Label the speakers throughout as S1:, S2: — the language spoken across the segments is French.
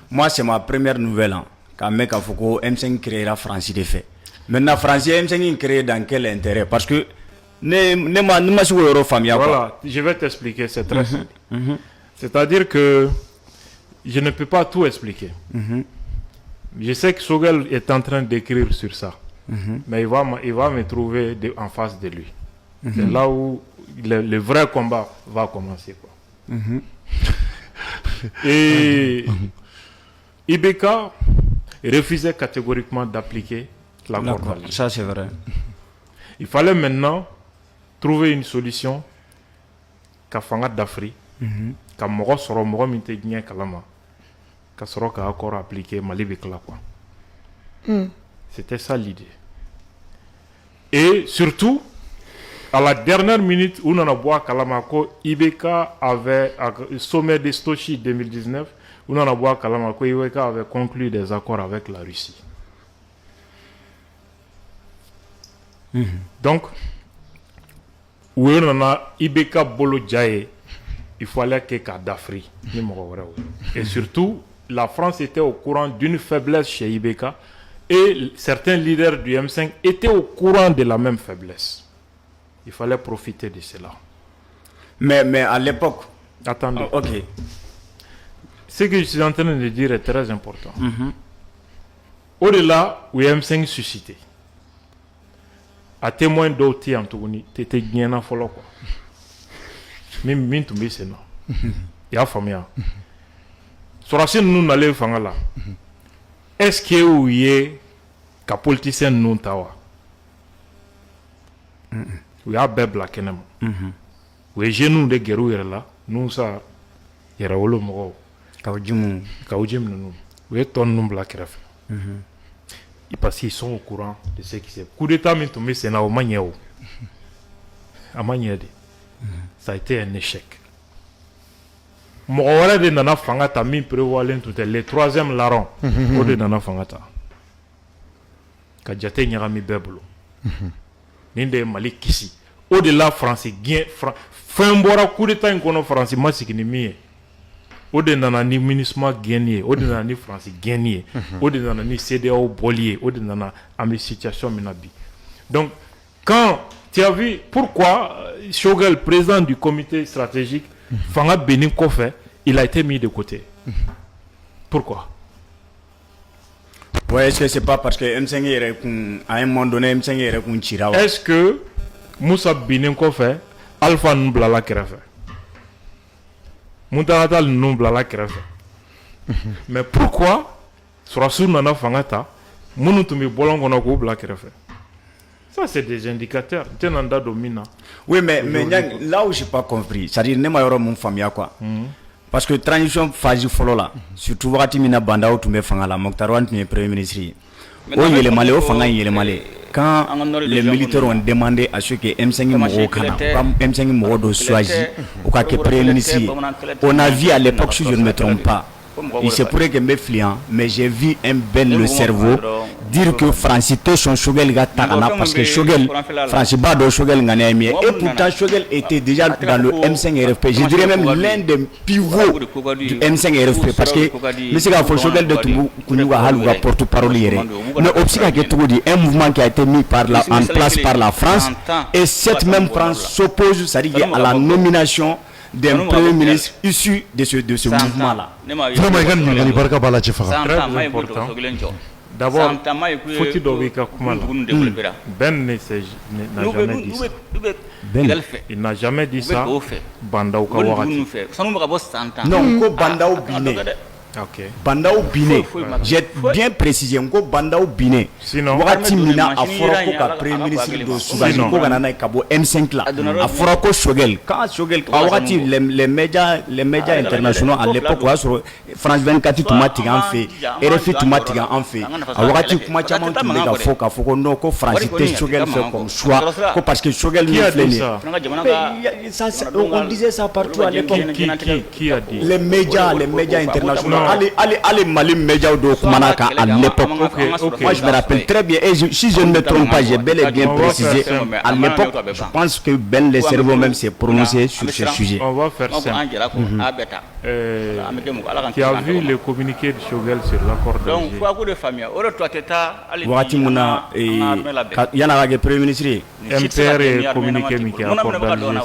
S1: Moi, c'est ma première nouvelle. Quand mec a Foucault, M5 créera France de fait. Maintenant, France M5 créé dans quel intérêt? Parce que
S2: voilà, je vais t'expliquer, c'est très simple. C'est-à-dire que je ne peux pas tout expliquer. Je sais que Sogel est en train d'écrire sur ça, mais il va me trouver en face de lui. C'est là où le vrai combat va commencer, quoi. Et IBK refusait catégoriquement d'appliquer l'accord d'Alger.
S1: Ça, c'est vrai.
S2: Il fallait maintenant trouver une solution qu'a Fangat d'Afrique, qu'a Moro Soro Moro Minte Gien Kalama, qu'a Soro qu'a encore appliqué Mali Bekla, quoi. C'était ça l'idée. Et surtout, à la dernière minute où on a boit Kalamako, IBK avait, au sommet de Stochi 2019, où on a boit Kalamako, IBK avait conclu des accords avec la Russie. Donc, où on a IBK Bolo Djaye, il fallait que Kadhafi. Et surtout, la France était au courant d'une faiblesse chez IBK et certains leaders du M5 étaient au courant de la même faiblesse. Il fallait profiter de cela.
S1: Mais à l'époque...
S2: Attendez.
S1: Ok.
S2: Ce que je suis en train de dire est très important. Au-delà, où M5 suscité. À témoin d'autres, en tout cas, tu étais bien en follow. Même tu me dis non. Il y a famille. Sur la scène, nous n'allons pas là. Est-ce que vous avez des politiciens non tawa? Oui, à Bebla Kenem. Oui, j'ai nous de guerre là. Nous ça, il y a le mot. Kaujim nous. Oui, ton nom black ref. Parce qu'ils sont au courant de ce qui s'est. Coup d'état, mais tombé, c'est au Maniao. À Maniade. Ça a été un échec. Moi, de Nana Fangata, mi prévoit le troisième larron. Au de Nana Fangata. Kadjate Nyarami Beblo. Ninde Mali Kisi. Au-delà, France, fin bora coup d'état en France, moi, c'est qui n'est au-delà ni ministre gagné, au-delà ni France gagné, au-delà ni CDAO bollier, au-delà de situation minabi. Donc, quand tu as vu pourquoi Shogel, président du comité stratégique, Fanga Benin Kofé, il a été mis de côté. Pourquoi?
S1: Ouais, est-ce que c'est pas parce que M5 à un moment donné M5 est un
S2: est-ce que Moussa Benin Kofé, Alpha Nblala Kerefe? Moutaratal Nblala Kerefe. Mais pourquoi Surasu Nana Fangata, Mounoutoumi Bolongono Bla Kerefe? Ça, c'est des indicateurs. Tenanda domina.
S1: Oui, mais là où je n'ai pas compris, c'est-à-dire, je n'ai pas mon famille, quoi. Parce que transition phase follow là, surtout wakati mina banda ou tumbe fanga la Mokhtar tu es premier ministre. Oh il est malé, oh fanga il est malé. Quand les militaires ont demandé à ceux que M5 Moro kana, M5 Moro doit choisir ou quoi que premier ministre, on a vu à l'époque, si je ne me trompe pas, il se pourrait que mes clients, mais j'ai vu un bel le cerveau dire que Francis son Shogel Gatana parce que Shogel, Francis Bado Shogel Ganémie, et pourtant Shogel était déjà dans le M5 RFP. Je dirais même l'un des pivots du M5 RFP parce que M. Shogel de Toumou, Kounouga Halouga porte-parole hier. Mais Opsika Ketougoudi, un mouvement qui a été mis en place par la France, et cette même France s'oppose, c'est-à-dire à la nomination d'un premier ministre issu de ce mouvement-là.
S2: Très important. D'abord, faut-il donner Ben n'a jamais dit ça. Il n'a jamais dit ça. Bandao Kawarati.
S1: Non, Bandao Biné.
S2: Okay.
S1: Bandao Biné. J'ai bien précisé. Bandao Biné.
S2: Sinon,
S1: Wakati Mina a Forako ka premier ministre de Soudan, Koganana Kabo M5 là. A Forako Shogel. Quand Shogel, Wakati les médias internationaux à l'époque, France 24 Toumati en fait, RFI Toumati en fait. A Wakati Kumachaman Touméga Foka Foko no ko France Shogel fait comme choix, parce que Shogel nous flène. On disait ça partout à l'époque.
S2: Qui a dit?
S1: Les médias internationaux. allez Mali média do kumana ka à l'époque. Moi je me rappelle très bien et si je ne me trompe pas, j'ai bel et bien précisé à l'époque, je pense que Ben le cerveau même s'est prononcé sur ce sujet.
S2: On va faire ça. Tu as vu le communiqué de Choguel sur l'accord d'Alger?
S1: Wagati muna yana ka premier ministre
S2: MPR et communiqué Mickey accord d'Alger.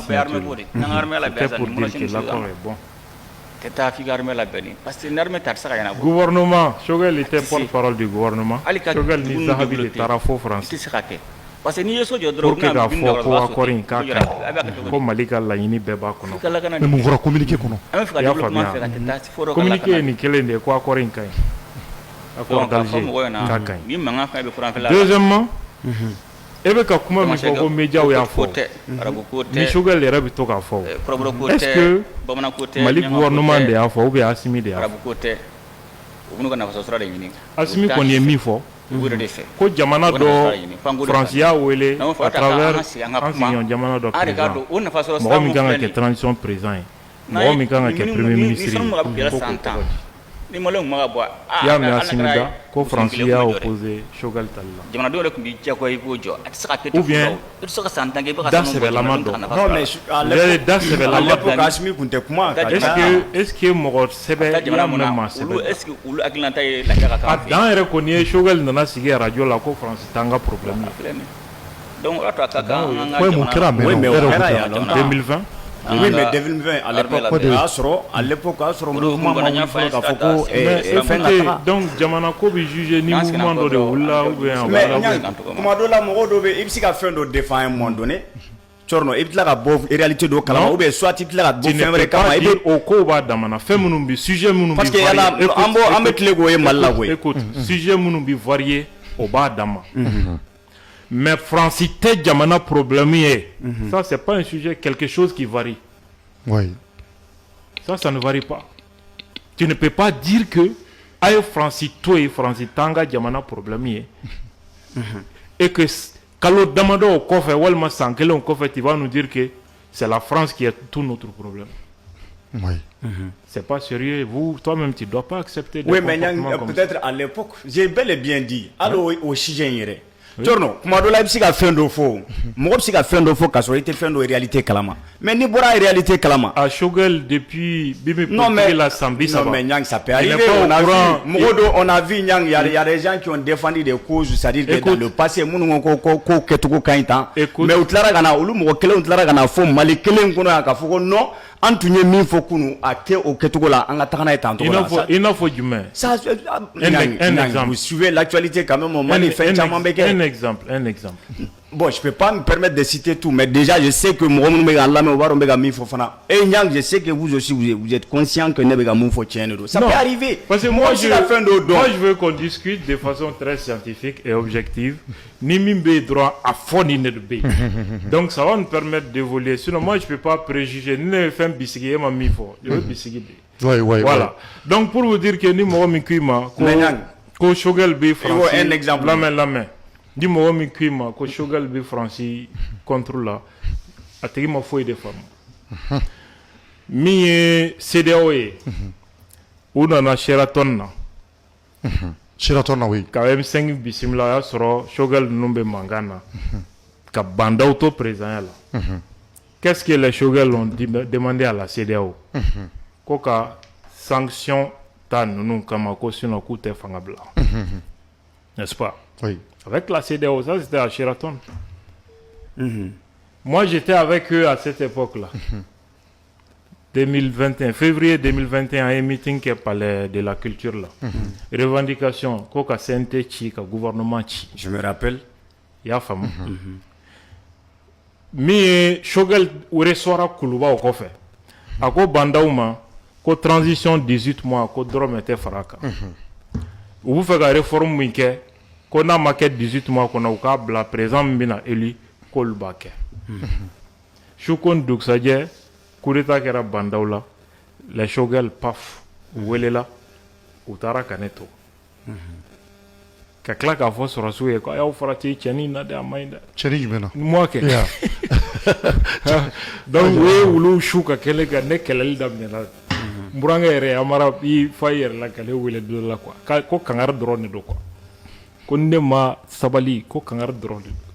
S2: C'était pour dire que l'accord est bon. Gouvernement, Choguel était porte-parole du gouvernement. Choguel ni Zahabi de Tarafo France. Pour que la fois ko accord in ka kan ko Malika la yini beba kono.
S3: Mais mon vrai communiqué kono.
S2: Ya famia. Communiqué ni kelen de ko accord in kan. Accord d'Alger ka kan. Deuxièmement, ebe ka kuma mi fɔ ko média y'a fɔ ni Choguel yɛrɛ bɛ to k'a fɔ est-ce que Mali gouvernement de y'a fɔ ou bien Assimi de y'a fɔ Assimi kɔni ye min fɔ ko jamana dɔ France y'a wele à travers an sigiɲɔgɔn jamana dɔ président mɔgɔ min kan ka kɛ transition président ye mɔgɔ min kan ka kɛ premier ministre ye ko y'a mɛn Assimi da ko France y'a opposé Choguel tali la ou bien da sɛbɛlama dɔ
S1: non mais à l'époque Assimi kun tɛ kuma
S2: est-ce que mɔgɔ sɛbɛ y'a mɛn maa sɛbɛ a dan yɛrɛ kɔni ye Choguel nana sigi radio la ko France t'an ka problème ye
S3: Ouais, mon kɛra mais
S2: 2020
S1: oui mais 2020 à l'époque à l'époque a sɔrɔ mouvement ma wuli fɔlɔ k'a fɔ ko fɛn ka taga
S2: donc jamana ko bɛ juger ni mouvement dɔ de wulila ou bien
S1: mais kuma dɔ la mɔgɔ dɔ bɛ i bɛ se ka fɛn dɔ défend à un moment donné Corno i bɛ tila ka bɔ réalité dɔ kalama ou bien soit i bɛ tila ka bɔ fɛn wɛrɛ kama i bɛ
S2: o ko b'a damana fɛn minnu bɛ sujet minnu bɛ
S1: parce que yala an bɛ tile k'o ye Mali la koyi
S2: écoute sujet minnu bɛ varier o b'a dama mais France tɛ jamana problème ye ça c'est pas un sujet quelque chose qui varie
S3: oui
S2: ça ne varie pas tu ne peux pas dire que aye France to ye France tanga jamana problème ye et que kalo damadɔ o kɔfɛ walima san kelen o kɔfɛ tu vas nous dire que c'est la France qui est tout notre problème
S3: oui
S2: c'est pas sérieux toi-même tu dois pas accepter
S1: oui mais peut-être à l'époque j'ai bel et bien dit allo au sujet yɛrɛ Corno kuma dɔ la i bɛ se ka fɛn dɔ fɔ mɔgɔ bɛ se ka fɛn dɔ fɔ k'a sɔrɔ i tɛ fɛn dɔ réalité kalama mais n'i bɔra réalité kalama
S2: a Choguel depuis Bimi politique la Sambi ça va
S1: non mais Niang ça peut arriver on a vu Niang il y a des gens qui ont défendu des causes c'est-à-dire que dans le passé minnu ko kɛcogo ka ɲi tan mais u tilara ka na olu mɔgɔ kelen tilara ka na fɔ Mali kelen kɔnɔ yan k'a fɔ ko non an tun ye min fɔ kunu a kɛ o kɛcogo la an ka taga n'a ye tan cogo la
S2: i n'a fɔ jumɛn
S1: un exemple vous suivez l'actualité quand même au Mali fɛn caman bɛ kɛ
S2: un exemple
S1: bon je peux pas me permettre de citer tout mais déjà je sais que mɔgɔ minnu bɛ ka lamɛn o b'a dɔn bɛ ka min fɔ fana et Niang je sais que vous aussi vous êtes conscient que ne bɛ ka mun fɔ tiɲɛ de don ça peut arriver
S2: parce que moi je veux qu'on discute de façon très scientifique et objective ni min bɛ droit à fɔ ni ne de bɛ donc ça va nous permettre d'évoluer sinon moi je peux pas préjuger ni ne bɛ fɛn bisigi e ma min fɔ je bɛ bisigi de voilà donc pour vous dire que ni mɔgɔ min k'i ma ko Choguel bɛ France
S1: un exemple
S2: lamɛn ni mɔgɔ min k'i ma ko Choguel bɛ France contre la a tigi ma foyi de faamu min ye CEDEAO ye u nana Sheraton na
S3: oui
S2: ka M5 bisimila a y'a sɔrɔ Choguel ninnu bɛ mankan na ka bandaw to président la qu'est-ce que les Choguel ont demandé à la CEDEAO ko ka sanction ta ninnu kama ko sinon k'u tɛ fanga bila n'est-ce pas
S3: oui
S2: avec la CEDEAO, ça c'était à Sheraton. Moi j'étais avec eux à cette époque-là. 2021, février 2021, un meeting qui est palais de la culture là. Revendication, koka CNT chi, ka gouvernement chi.
S1: Je me rappelle.
S2: Il y a femme. Mais Choguel uresora kuluba au kofe. Ako bandauma, ko transition 18 mois, ko drôme était faraka. Vous faites la réforme minke. Qu'on a marqué 18 mois qu'on a au câble la présent mina eli kolbake. Choukon Duxadje, Kurita Kera Bandaula, les Choguel paf, Welela, Utara Kaneto. Kaklak a fos rasoué, quoi, au frati, Chani n'a de Amaïda.
S3: Chani Jumena.
S2: Moi que. Donc, oui, ou chouka, quel est le Kelel d'Amnela. n burankɛ yɛrɛ Amara i fa yɛrɛ la k'ale wele dɔ la quoi ko kangari dɔrɔn de don quoi ko ne ma sabali ko kangari dɔrɔn de don